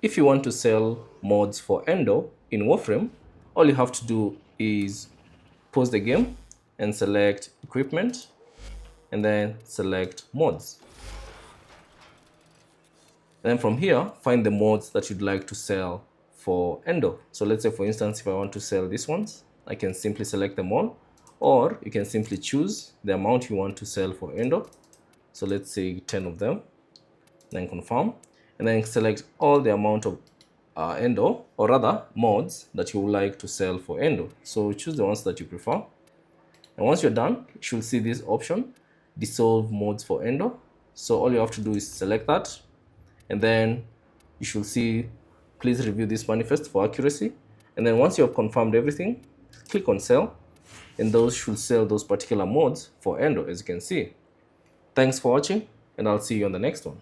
if you want to sell mods for Endo in Warframe, all you have to do is pause the game and select equipment and then select mods. Then from here, find the mods that you'd like to sell for Endo. So let's say, for instance, if I want to sell these ones, I can simply select them all, or you can simply choose the amount you want to sell for Endo. So let's say 10 of them, then confirm, and then select all the amount of Endo, or rather mods, that you would like to sell for Endo. So choose the ones that you prefer. And once you're done, you should see this option, dissolve mods for Endo. So all you have to do is select that, and then you should see, please review this manifest for accuracy. And then once you have confirmed everything, click on sell, and those should sell those particular mods for Endo, as you can see. Thanks for watching, and I'll see you on the next one.